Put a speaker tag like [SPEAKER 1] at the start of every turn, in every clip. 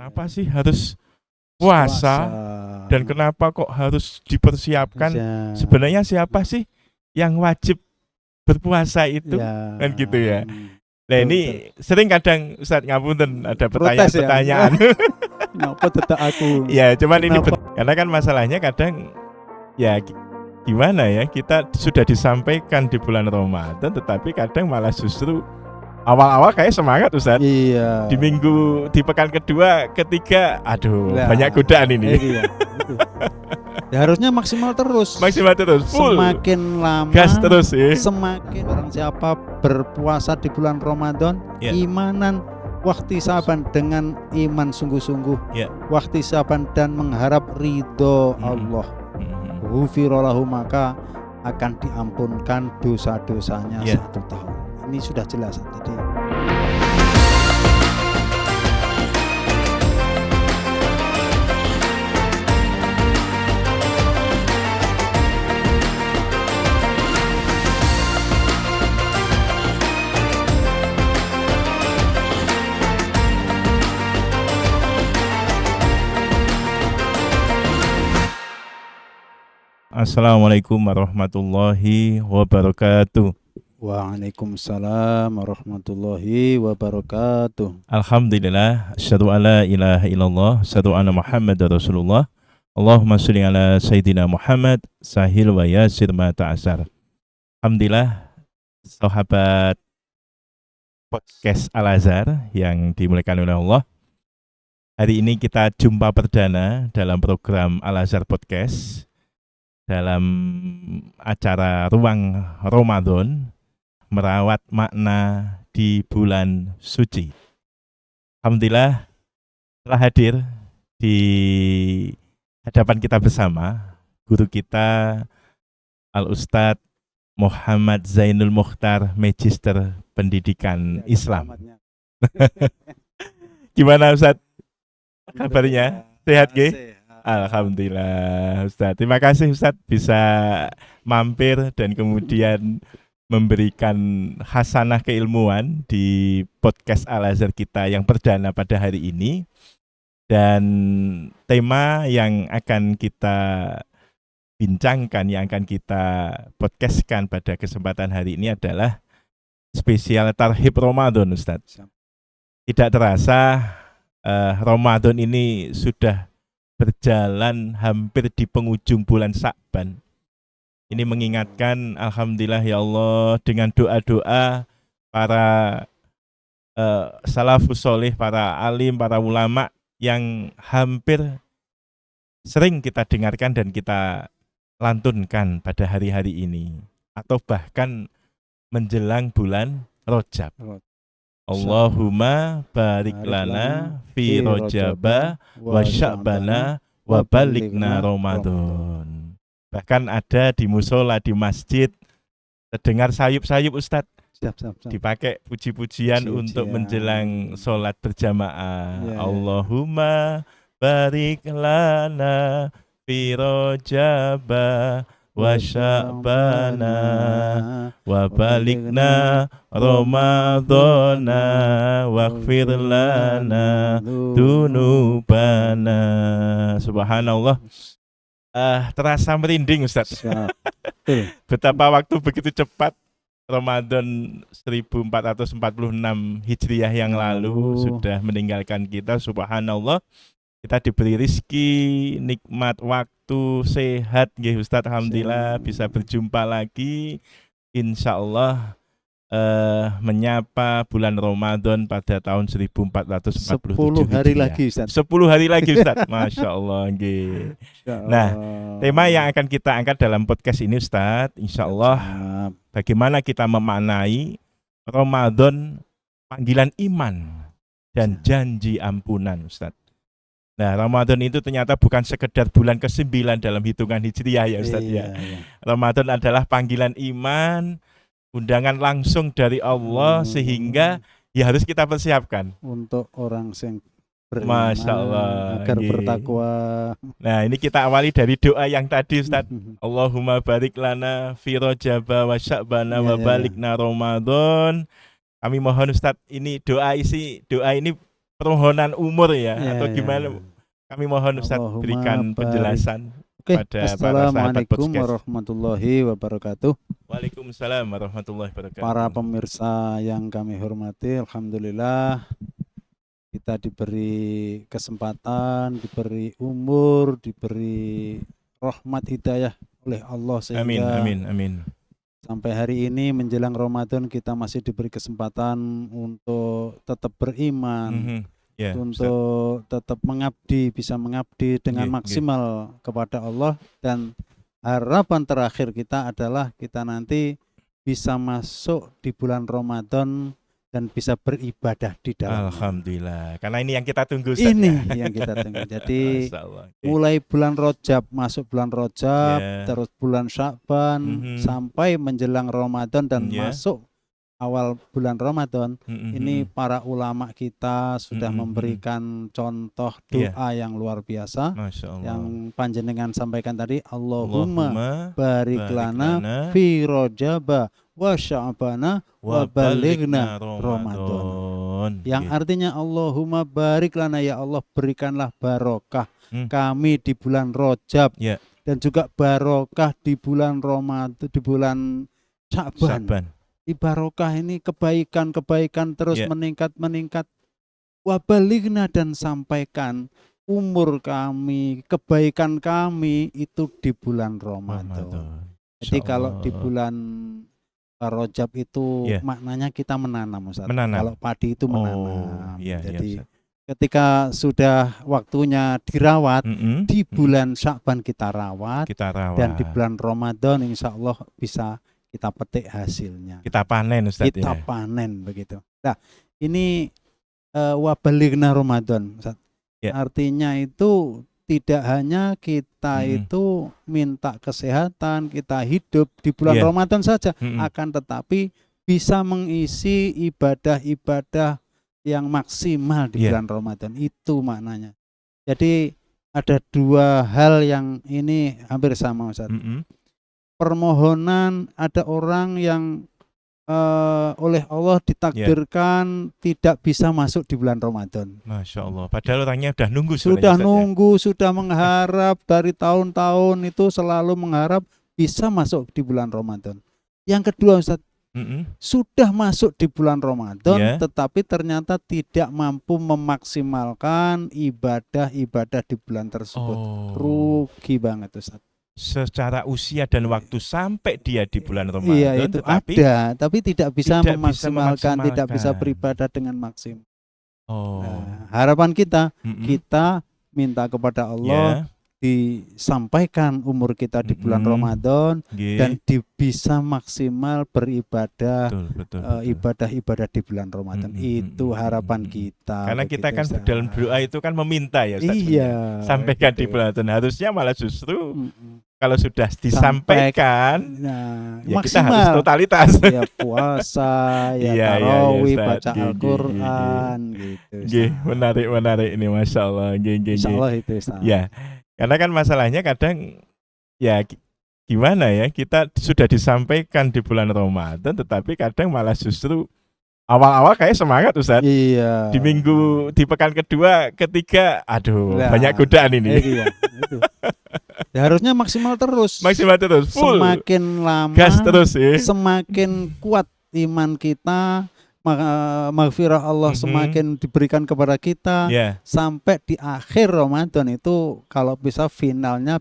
[SPEAKER 1] Kenapa sih harus puasa dan kenapa kok harus dipersiapkan? Sebenarnya siapa sih yang wajib berpuasa itu? Kan gitu ya. Nah ini sering kadang Ustadz ngapunten ada pertanyaan-pertanyaan.
[SPEAKER 2] Kenapa tetap aku?
[SPEAKER 1] Ya cuman ini karena kan masalahnya kadang ya gimana ya, kita sudah disampaikan di bulan Ramadan tetapi kadang malah justru awal-awal kayak semangat Ustadz.
[SPEAKER 2] Iya.
[SPEAKER 1] Di minggu, di pekan kedua, ketiga, aduh banyak godaan ini.
[SPEAKER 2] Iya. Ya harusnya maksimal terus.
[SPEAKER 1] Maksimal terus, full.
[SPEAKER 2] Semakin lama,
[SPEAKER 1] gas terus ya.
[SPEAKER 2] Semakin barang siapa berpuasa di bulan Ramadan, imanan wahtisaban dengan iman sungguh-sungguh, wahtisaban dan mengharap ridho Allah. Ghufira lahu, maka akan diampunkan dosa-dosanya 1 tahun. Ini sudah jelas tadi.
[SPEAKER 1] Assalamualaikum warahmatullahi wabarakatuh.
[SPEAKER 2] Waalaikumsalam warahmatullahi wabarakatuh.
[SPEAKER 1] Alhamdulillah, asyhadu alla ilaha illallah, asyhadu anna Muhammadar Rasulullah. Allahumma sholli ala Sayyidina Muhammad, sahil wa yasir ma ta'asar. Alhamdulillah, sahabat podcast Al-Azhar yang dimuliakan oleh Allah. Hari ini kita jumpa perdana dalam program Al-Azhar Podcast dalam acara Ruang Ramadan, merawat makna di bulan suci. Alhamdulillah telah hadir di hadapan kita bersama guru kita Al-Ustadz Muhammad Zainul Mukhtar, Magister Pendidikan Islam. Gimana Ustadz kabarnya? Sehat nggih? Alhamdulillah Ustadz. Terima kasih Ustadz bisa mampir dan kemudian memberikan hasanah keilmuan di podcast Al-Azhar kita yang perdana pada hari ini. Dan tema yang akan kita bincangkan, yang akan kita podcastkan pada kesempatan hari ini adalah spesial Tarhib Ramadan Ustadz. Tidak terasa Ramadan ini sudah berjalan hampir di penghujung bulan Sya'ban. Ini mengingatkan, alhamdulillah ya Allah, dengan doa-doa para salafus soleh, para alim, para ulama yang hampir sering kita dengarkan dan kita lantunkan pada hari-hari ini, atau bahkan menjelang bulan Rajab. Allahumma barik lana fi Rajaba wa Sya'bana wa balighna Ramadan. Bahkan ada di musola, di masjid, terdengar sayup-sayup Ustadz. Dipakai puji-pujian untuk menjelang sholat berjamaah. Allahumma barik lana fi Rajaba wa Sya'bana wa balighna Ramadana waghfir lana dunubana. Subhanallah. Terasa merinding Ustadz. Betapa waktu begitu cepat. Ramadan 1446 Hijriah yang lalu sudah meninggalkan kita. Subhanallah. Kita diberi rizki, nikmat waktu, sehat nggih Ustadz. Alhamdulillah bisa berjumpa lagi. Insyaallah menyapa bulan Ramadan pada tahun 1447
[SPEAKER 2] 10 hari lagi Ustadz.
[SPEAKER 1] 10 hari lagi Ustadz. Masya Allah nggih. Nah, tema yang akan kita angkat dalam podcast ini Ustadz, insyaallah bagaimana kita memaknai Ramadan, panggilan iman dan janji ampunan Ustadz. Nah, Ramadan itu ternyata bukan sekedar bulan ke-9 dalam hitungan Hijriah ya Ustadz ya. Ramadan adalah panggilan iman, undangan langsung dari Allah, sehingga ya harus kita persiapkan
[SPEAKER 2] untuk orang yang beriman,
[SPEAKER 1] Masya Allah,
[SPEAKER 2] agar bertakwa.
[SPEAKER 1] Nah, ini kita awali dari doa yang tadi Ustadz. Allahumma barik lana fi Rajaba wa Sya'bana wa balighna Ramadan. Kami mohon Ustadz, ini doa ini permohonan umur ya, atau gimana? Kami mohon Ustaz berikan penjelasan pada para sahabat
[SPEAKER 2] Assalamualaikum
[SPEAKER 1] podcast.
[SPEAKER 2] warahmatullahi wabarakatuh.
[SPEAKER 1] Waalaikumsalam warahmatullahi wabarakatuh.
[SPEAKER 2] Para pemirsa yang kami hormati, alhamdulillah kita diberi kesempatan, diberi umur, diberi rahmat hidayah oleh Allah sehingga
[SPEAKER 1] amin.
[SPEAKER 2] Sampai hari ini menjelang Ramadan kita masih diberi kesempatan untuk tetap beriman, untuk tetap mengabdi, bisa mengabdi dengan maksimal kepada Allah, dan harapan terakhir kita adalah kita nanti bisa masuk di bulan Ramadan dan bisa beribadah di dalamnya.
[SPEAKER 1] Alhamdulillah, karena ini yang kita tunggu Ustaz.
[SPEAKER 2] Yang kita tunggu. Jadi mulai bulan Rajab, masuk bulan Rajab, terus bulan Sya'ban sampai menjelang Ramadan dan masuk awal bulan Ramadan. Ini para ulama kita sudah memberikan contoh doa yang luar biasa. Yang panjenengan sampaikan tadi, Allahumma barik lana fi Rajab wa Sya'bana wa balighna Ramadan. Yang artinya Allahumma barik lana, ya Allah berikanlah barokah kami di bulan Rajab, dan juga barokah di bulan Ramadan, di bulan Sya'ban. Barokah ini kebaikan terus meningkat. Wa balighna, dan sampaikan umur kami, kebaikan kami itu di bulan Ramadan. Jadi kalau di bulan Rajab itu maknanya kita menanam, Ustaz. Kalau padi itu menanam. Jadi ketika sudah waktunya dirawat, di bulan Sya'ban kita rawat, dan di bulan Ramadan insya Allah bisa kita petik hasilnya.
[SPEAKER 1] Kita panen, Ustaz.
[SPEAKER 2] Kita panen begitu. Nah, ini wa balighna Ramadan, Ustaz. Artinya itu tidak hanya kita itu minta kesehatan, kita hidup di bulan Ramadan saja, akan tetapi bisa mengisi ibadah-ibadah yang maksimal di bulan Ramadan. Itu maknanya. Jadi ada dua hal yang ini hampir sama, Ustaz. Permohonan, ada orang yang oleh Allah ditakdirkan tidak bisa masuk di bulan Ramadan.
[SPEAKER 1] Masya Allah. Padahal orangnya sudah nunggu.
[SPEAKER 2] Sudah mengharap dari tahun-tahun itu, selalu mengharap bisa masuk di bulan Ramadan. Yang kedua, Ustaz, sudah masuk di bulan Ramadan, tetapi ternyata tidak mampu memaksimalkan ibadah-ibadah di bulan tersebut. Rugi banget, Ustaz.
[SPEAKER 1] Secara usia dan waktu sampai dia di bulan Ramadan,
[SPEAKER 2] itu tapi tidak bisa memaksimalkan, tidak bisa beribadah dengan maksimal. Nah, harapan kita minta kepada Allah disampaikan umur kita di bulan Ramadan, dan bisa maksimal beribadah, ibadah-ibadah di bulan Ramadan. Itu harapan kita.
[SPEAKER 1] Karena kita kan dalam doa itu kan meminta ya, Ustaz. Sampaikan di bulan Ramadan. Harusnya malah justru kalau sudah disampaikan, ya kita harus totalitas.
[SPEAKER 2] Ya puasa, tarawih, baca Al-Quran, gitu.
[SPEAKER 1] Menarik ini, Masya Allah.
[SPEAKER 2] Insya Allah itu, Ustaz.
[SPEAKER 1] Ya, karena kan masalahnya kadang ya gimana ya, kita sudah disampaikan di bulan Ramadan, tetapi kadang malah justru awal-awal kayak semangat, Ustaz. Di minggu, di pekan kedua, ketiga, banyak godaan ini.
[SPEAKER 2] Itu. Ya, harusnya maksimal terus,
[SPEAKER 1] full.
[SPEAKER 2] Semakin lama,
[SPEAKER 1] gas terus,
[SPEAKER 2] semakin kuat iman kita, maghfirah Allah semakin diberikan kepada kita, sampai di akhir Ramadan itu kalau bisa finalnya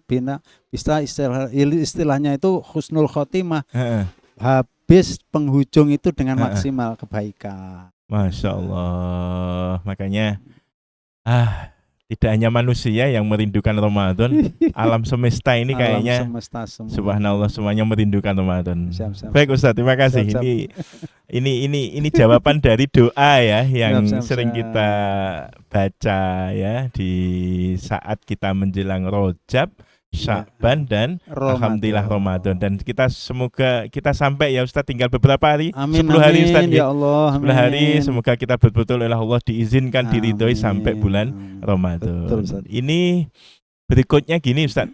[SPEAKER 2] bisa istilahnya itu husnul khotimah. Habis penghujung itu dengan maksimal kebaikan.
[SPEAKER 1] Masya Allah. Makanya tidak hanya manusia yang merindukan Ramadan, alam semesta ini kayaknya subhanallah semuanya merindukan Ramadan. Baik, Ustaz, terima kasih. Ini jawaban dari doa ya yang sering kita baca ya di saat kita menjelang Rajab, Sya'ban, dan alhamdulillah Ramadan. Dan kita semoga kita sampai ya Ustaz, tinggal beberapa hari, 10 hari Ustaz,
[SPEAKER 2] ya Allah,
[SPEAKER 1] 10 hari, semoga kita betul-betul oleh Allah diizinkan, diridhoi sampai bulan Ramadan. Ini berikutnya gini, Ustaz,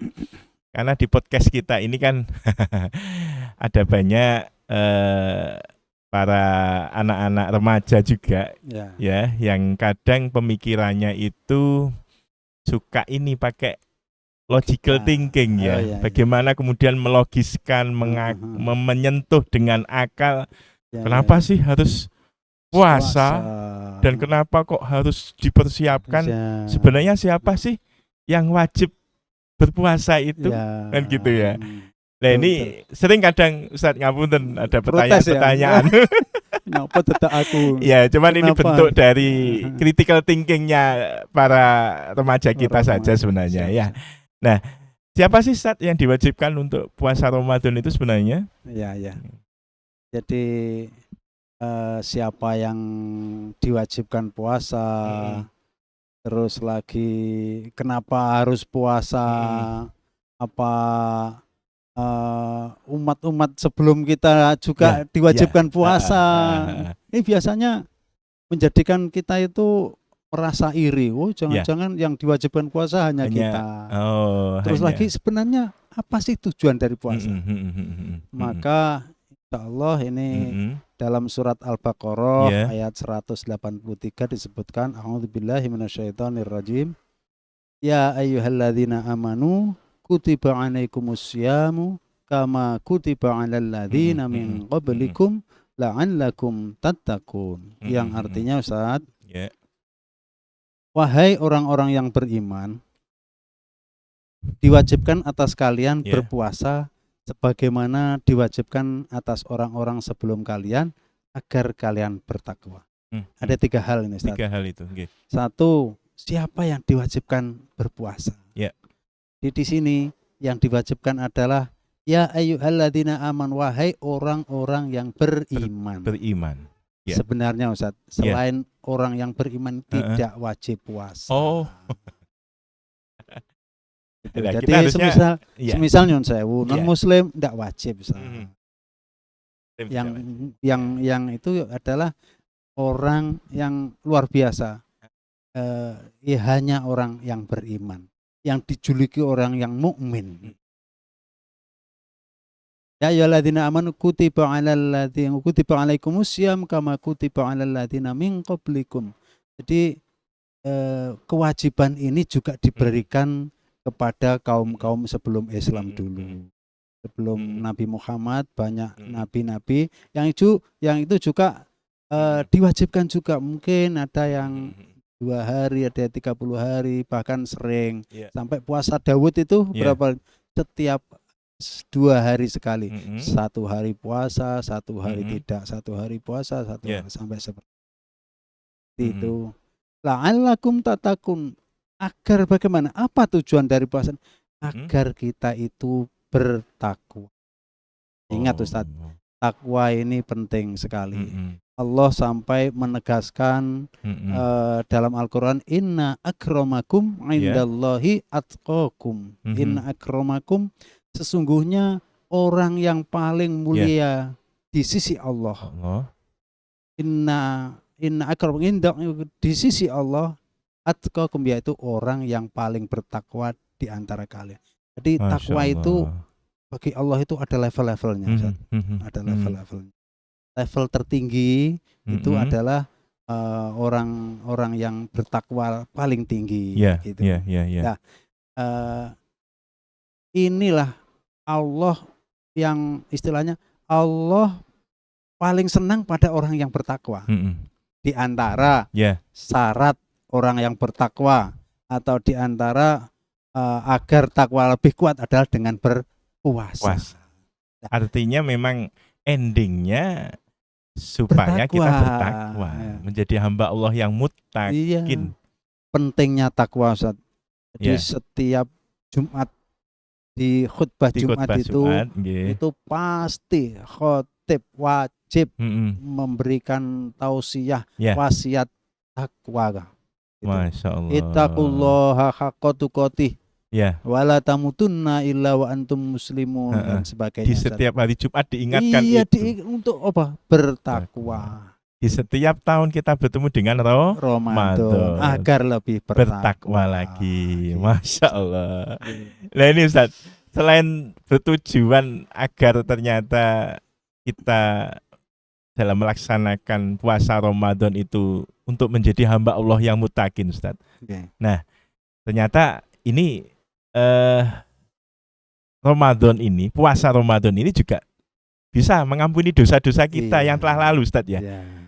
[SPEAKER 1] karena di podcast kita ini kan ada banyak para anak-anak remaja juga
[SPEAKER 2] Ya.
[SPEAKER 1] ya, yang kadang pemikirannya itu suka ini pakai logical thinking ya.
[SPEAKER 2] iya.
[SPEAKER 1] Bagaimana kemudian melogiskan, menyentuh dengan akal. Kenapa sih harus puasa dan kenapa kok harus dipersiapkan? Sebenarnya siapa sih yang wajib berpuasa itu? Kan gitu ya. Nah ini sering kadang Ustaz ngapunten ada pertanyaan-pertanyaan.
[SPEAKER 2] Kenapa tetap aku?
[SPEAKER 1] Ya, cuman ini bentuk dari critical thinkingnya para remaja kita saja sebenarnya ya. Nah, siapa sih Ustaz yang diwajibkan untuk puasa Ramadan itu sebenarnya?
[SPEAKER 2] Ya. Jadi siapa yang diwajibkan puasa, terus lagi kenapa harus puasa, apa umat-umat sebelum kita juga diwajibkan puasa. Ini biasanya menjadikan kita itu merasa iri. Oh, jangan-jangan yang diwajibkan puasa hanya kita. Terus lagi sebenarnya apa sih tujuan dari puasa? Maka insya Allah ini dalam surat Al-Baqarah ayat 183 disebutkan a'udzubillahi minasyaitonirrajim. Ya ayyuhalladzina amanu kutiba alaikumusyamu kama kutiba alal ladzina min qablikum la'allakum tattaqun. Yang artinya Ustaz, wahai orang-orang yang beriman, diwajibkan atas kalian berpuasa sebagaimana diwajibkan atas orang-orang sebelum kalian agar kalian bertakwa. Ada 3 hal ini Ustaz.
[SPEAKER 1] 3 hal itu.
[SPEAKER 2] Satu, siapa yang diwajibkan berpuasa? Di sini yang diwajibkan adalah ya ayyuhalladzina aman, wahai orang-orang yang beriman.
[SPEAKER 1] Beriman.
[SPEAKER 2] Sebenarnya Ustaz, selain orang yang beriman tidak wajib puasa. Jadi semisal nyon sewu non muslim tidak wajib. Yang itu adalah orang yang luar biasa. Hanya orang yang beriman, yang dijuluki orang yang mukmin. Ya ayyuhalladzina amanu kutiba alaikumussyam kama kutiba alal ladzina min qablikum. Jadi kewajiban ini juga diberikan kepada kaum-kaum sebelum Islam dulu. Sebelum Nabi Muhammad banyak nabi-nabi yang itu juga diwajibkan juga. Mungkin ada yang 2 hari, ada 30 hari, bahkan sering sampai puasa Daud itu berapa? Setiap 2 hari sekali, 1 hari puasa, 1 hari tidak, 1 hari puasa, 1 hari, sampai seperti itu. La'allakum tattaqun, agar bagaimana? Apa tujuan dari puasa? Agar kita itu bertakwa. Ingat Ustaz, takwa ini penting sekali. Allah sampai menegaskan dalam Al-Quran, inna akramakum indallahi atqakum. Inna akramakum, sesungguhnya orang yang paling mulia di sisi Allah. Inna akramakum di sisi Allah atqakum, yaitu orang yang paling bertakwa di antara kalian. Jadi takwa itu bagi Allah itu ada level-levelnya. Ada level-levelnya. Level tertinggi itu adalah orang-orang yang bertakwa paling tinggi. Gitu. Nah, inilah Allah yang istilahnya Allah paling senang pada orang yang bertakwa. Di antara syarat orang yang bertakwa atau di antara agar takwa lebih kuat adalah dengan berpuasa.
[SPEAKER 1] Artinya memang endingnya supaya kita bertakwa, menjadi hamba Allah yang muttaqin.
[SPEAKER 2] Pentingnya takwa Ustaz. Jadi setiap Jumat di khutbah Jumat itu pasti khotib wajib memberikan tausiah, wasiat takwa.
[SPEAKER 1] Masya Allah.
[SPEAKER 2] Ittaqullaha haqqa tuqatih. Wala tamutunna illa wa antum muslimun dan sebagainya.
[SPEAKER 1] Di setiap hari Jumat diingatkan itu.
[SPEAKER 2] Untuk apa? Bertakwa.
[SPEAKER 1] Di setiap tahun kita bertemu dengan Ramadan
[SPEAKER 2] agar lebih
[SPEAKER 1] bertakwa lagi. Masya Allah. Nah ini Ustaz, selain bertujuan agar ternyata kita dalam melaksanakan puasa Ramadan itu untuk menjadi hamba Allah yang muttaqin, Ustaz.
[SPEAKER 2] Okay.
[SPEAKER 1] Nah, ternyata ini Ramadan ini, puasa Ramadan ini juga bisa mengampuni dosa-dosa kita yang telah lalu, Ustaz ya.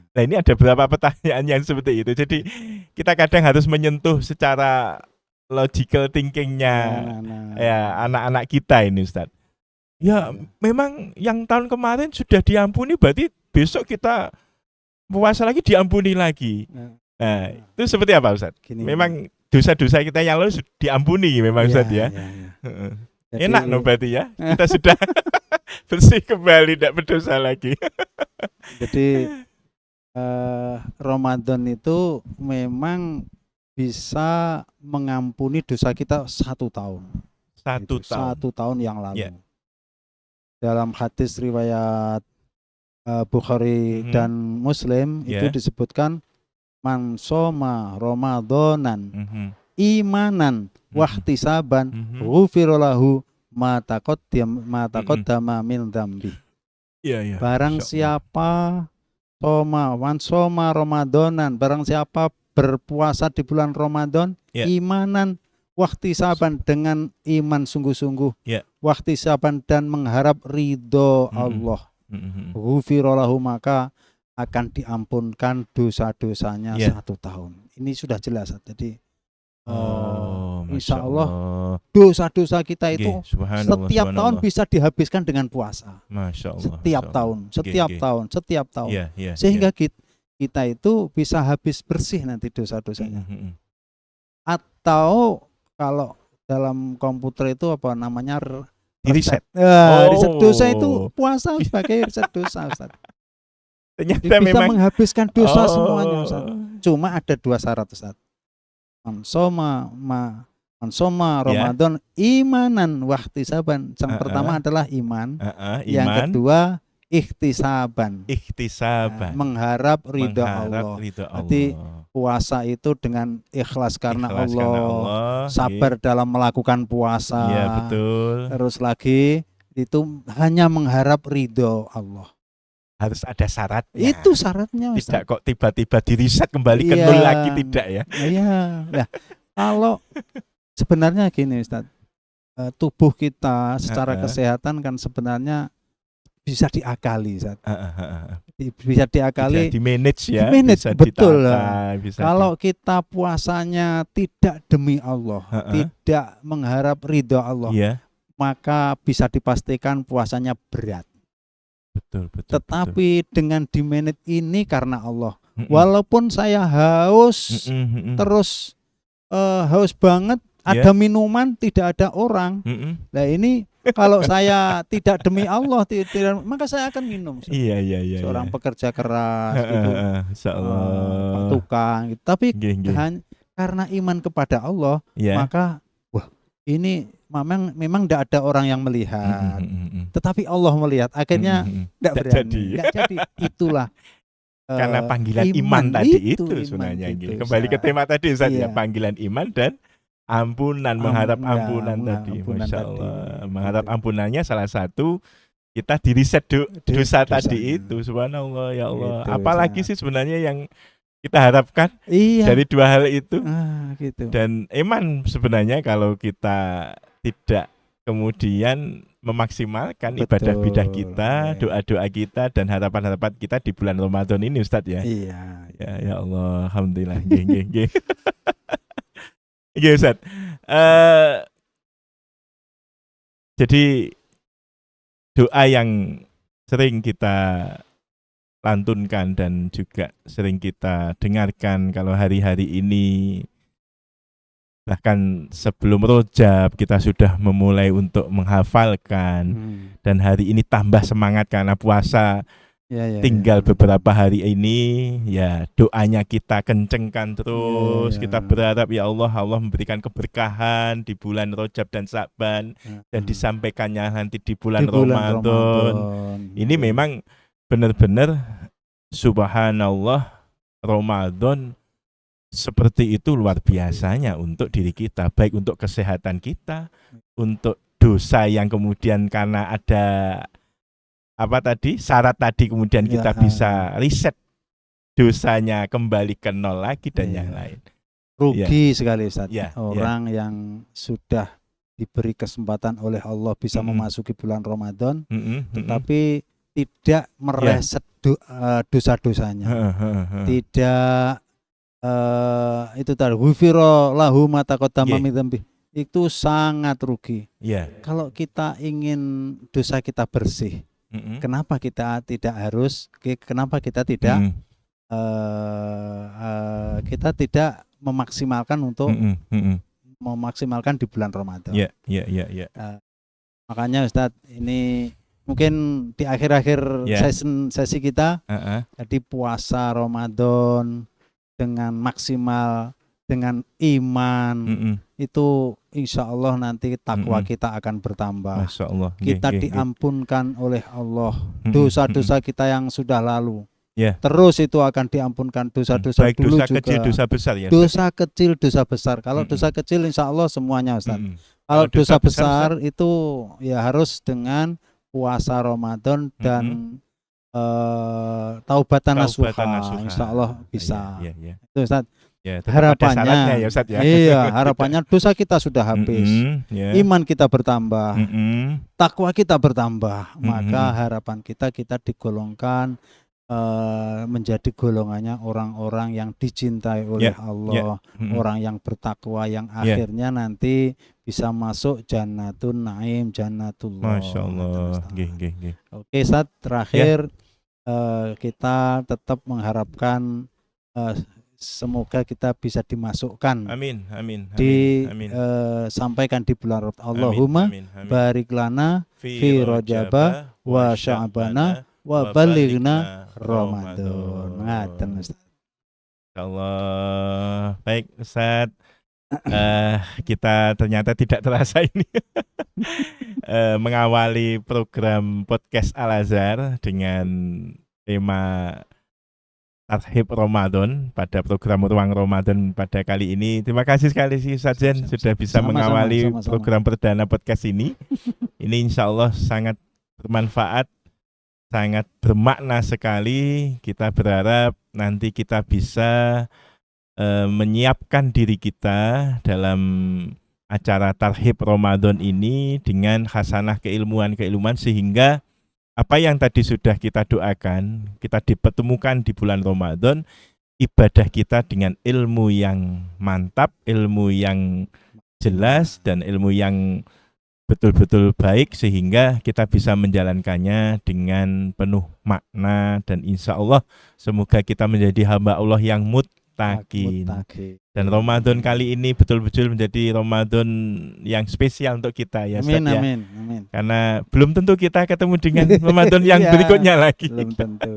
[SPEAKER 1] Nah, ini ada beberapa pertanyaan yang seperti itu. Jadi kita kadang harus menyentuh secara logical thinkingnya ya anak-anak kita ini, Ustaz. Ya, memang yang tahun kemarin sudah diampuni, berarti besok kita puasa lagi diampuni lagi. Nah, itu seperti apa, Ustaz? Memang dosa-dosa kita yang lalu sudah diampuni memang, Ustaz ya. Jadi, enak no berarti ya. Kita sudah bersih kembali, tidak berdosa lagi.
[SPEAKER 2] Jadi Ramadan itu memang bisa mengampuni dosa kita 1 tahun. 1 tahun yang lalu. Yeah. Dalam hadis riwayat Bukhari dan Muslim itu disebutkan man shoma Ramadanan imanan wahtisaban ghufira lahu ma taqaddama min dzambi. Barang siapa shoma Ramadanan, barang siapa berpuasa di bulan Ramadan imanan wahtisaban, dengan iman sungguh-sungguh, wahtisaban dan mengharap ridho Allah, ghufira lahu, maka akan diampunkan dosa-dosanya 1 tahun. Ini sudah jelas. Jadi insya Allah dosa-dosa kita itu setiap tahun bisa dihabiskan dengan puasa. Setiap tahun. Sehingga kita itu bisa habis bersih nanti dosa-dosanya. Atau kalau dalam komputer itu apa namanya,
[SPEAKER 1] riset.
[SPEAKER 2] Riset dosa itu puasa sebagai riset dosa, Ustaz.
[SPEAKER 1] Ternyata
[SPEAKER 2] bisa
[SPEAKER 1] memang
[SPEAKER 2] menghabiskan dosa semuanya, Ustaz. Cuma ada 2 syarat, Ustaz. Man shoma Ramadan imanan wahtisaban. Yang pertama adalah iman. Yang kedua ikhtisaban. Mengharap ridha Allah. Berarti puasa itu dengan ikhlas karena Allah, sabar dalam melakukan puasa.
[SPEAKER 1] Ya, betul.
[SPEAKER 2] Terus lagi itu hanya mengharap ridho Allah.
[SPEAKER 1] Harus ada syaratnya.
[SPEAKER 2] Itu syaratnya, Ustaz.
[SPEAKER 1] Tidak kok tiba-tiba diriset kembali ke nol lagi, tidak ya.
[SPEAKER 2] Iya. Nah, kalau sebenarnya gini, Ustaz, tubuh kita secara kesehatan kan sebenarnya bisa diakali, Ustaz. Bisa diakali,
[SPEAKER 1] di manage ya.
[SPEAKER 2] Bisa betul.
[SPEAKER 1] Bisa
[SPEAKER 2] kalau kita puasanya tidak demi Allah, tidak mengharap ridho Allah, maka bisa dipastikan puasanya berat. Betul. Tetapi dengan di manage ini karena Allah. Walaupun saya haus, terus haus banget, ada minuman, tidak ada orang. Nah ini kalau saya tidak demi Allah, maka saya akan minum.
[SPEAKER 1] Iya.
[SPEAKER 2] Seorang pekerja keras gitu, tukang gitu. Tapi karena iman kepada Allah, maka ini memang tidak ada orang yang melihat, tetapi Allah melihat. Akhirnya tidak berani, tidak jadi. Itulah
[SPEAKER 1] karena panggilan iman tadi itu sebenarnya. Kembali ke tema tadi, Ustaz, ya, panggilan iman dan ampunan, mengharap ampunan tadi. Masya Allah. Mengharap ampunannya salah satu kita diriset dosa tadi itu. Subhanallah, ya Allah. Apalagi sih sebenarnya yang kita harapkan dari 2 hal itu.
[SPEAKER 2] Gitu.
[SPEAKER 1] Dan iman sebenarnya kalau kita tidak kemudian memaksimalkan ibadah-ibadah kita, doa-doa kita dan harapan-harapan kita di bulan Ramadan ini, Ustaz ya.
[SPEAKER 2] Iya.
[SPEAKER 1] Ya Allah, alhamdulillah. Nggih. Iya, Ustaz. Jadi doa yang sering kita lantunkan dan juga sering kita dengarkan kalau hari-hari ini, bahkan sebelum Rojab kita sudah memulai untuk menghafalkan, dan hari ini tambah semangat karena puasa tinggal beberapa hari ini, ya doanya kita kencengkan terus. Kita berharap ya Allah memberikan keberkahan di bulan Rojab dan Sa'ban, dan disampaikannya nanti di bulan Ramadan. Ini memang benar-benar subhanallah, Ramadan seperti itu luar biasanya untuk diri kita, baik untuk kesehatan kita, untuk dosa yang kemudian karena ada syarat tadi kemudian kita bisa riset dosanya kembali ke nol lagi dan yang lain.
[SPEAKER 2] Rugi sekali Ustaz. Orang yang sudah diberi kesempatan oleh Allah bisa memasuki bulan Ramadan, tetapi tidak mereset dosa-dosanya, tidak itu tadi ghufira lahu ma taqaddama min dzambi, itu sangat rugi. Kalau kita ingin dosa kita bersih, kenapa kita tidak kita tidak memaksimalkan untuk memaksimalkan di bulan Ramadan. Makanya Ustadz, ini mungkin di akhir-akhir sesi kita, jadi puasa Ramadan dengan maksimal, dengan iman, itu insya Allah nanti takwa kita akan bertambah.
[SPEAKER 1] Masya Allah.
[SPEAKER 2] Kita diampunkan oleh Allah dosa-dosa kita yang sudah lalu. Terus itu akan diampunkan dosa-dosa
[SPEAKER 1] baik
[SPEAKER 2] dulu
[SPEAKER 1] dosa
[SPEAKER 2] juga.
[SPEAKER 1] Kecil, dosa besar ya.
[SPEAKER 2] Dosa kecil, dosa besar. Kalau dosa kecil insya Allah semuanya Ustaz. Kalau dosa besar itu ya harus dengan puasa Ramadan dan taubatan nasuha. Insya Allah bisa. Itu Ustaz. Harapannya, iya, harapannya dosa kita sudah habis, iman kita bertambah, takwa kita bertambah, maka harapan kita digolongkan menjadi golongannya orang-orang yang dicintai oleh Allah, orang yang bertakwa, yang akhirnya nanti bisa masuk Jannatun Naim, Jannatullah.
[SPEAKER 1] Masya Allah.
[SPEAKER 2] Oke, saat terakhir kita tetap mengharapkan semoga kita bisa dimasukkan, sampaikan di bulan Ramadan. Allahumma barik lana fi Rajaba wa Sya'bana wa balighna Ramadan. Ngaten Ustaz.
[SPEAKER 1] Insyaallah. Baik Ustaz. Kita ternyata tidak terasa ini mengawali program podcast Al-Azhar dengan tema Tarhib Ramadan pada program Ruang Ramadan pada kali ini. Terima kasih sekali sih Ustaz Zain sudah bisa mengawali program perdana podcast ini. Ini insya Allah sangat bermanfaat, sangat bermakna sekali. Kita berharap nanti kita bisa menyiapkan diri kita dalam acara Tarhib Ramadan ini dengan khasanah keilmuan sehingga apa yang tadi sudah kita doakan, kita dipertemukan di bulan Ramadan, ibadah kita dengan ilmu yang mantap, ilmu yang jelas, dan ilmu yang betul-betul baik, sehingga kita bisa menjalankannya dengan penuh makna, dan insya Allah semoga kita menjadi hamba Allah yang muttaqin. Dan Ramadan kali ini betul-betul menjadi Ramadan yang spesial untuk kita ya Ustaz.
[SPEAKER 2] Amin.
[SPEAKER 1] Karena belum tentu kita ketemu dengan Ramadan yang berikutnya lagi.
[SPEAKER 2] Belum tentu.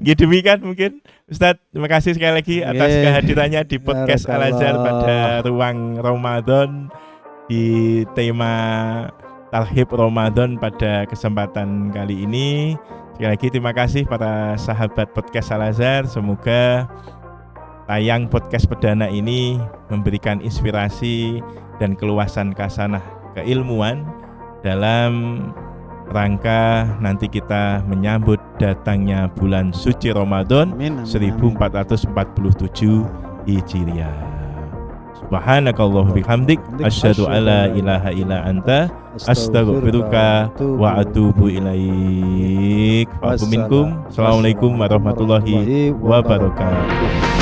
[SPEAKER 1] Gitu demikian mungkin Ustaz, terima kasih sekali lagi atas kehadirannya di podcast Al-Azhar pada Ruang Ramadan di tema Tarhib Ramadan pada kesempatan kali ini. Sekali lagi terima kasih para sahabat podcast Al-Azhar. Semoga tayang podcast perdana ini memberikan inspirasi dan keluasan khasanah keilmuan dalam rangka nanti kita menyambut datangnya bulan suci Ramadan 1447 Hijriah. Subhanakallah bihamdik asyhadu alla ilaha illa anta astaghfiruka wa atubu ilaik. Assalamualaikum warahmatullahi wabarakatuh.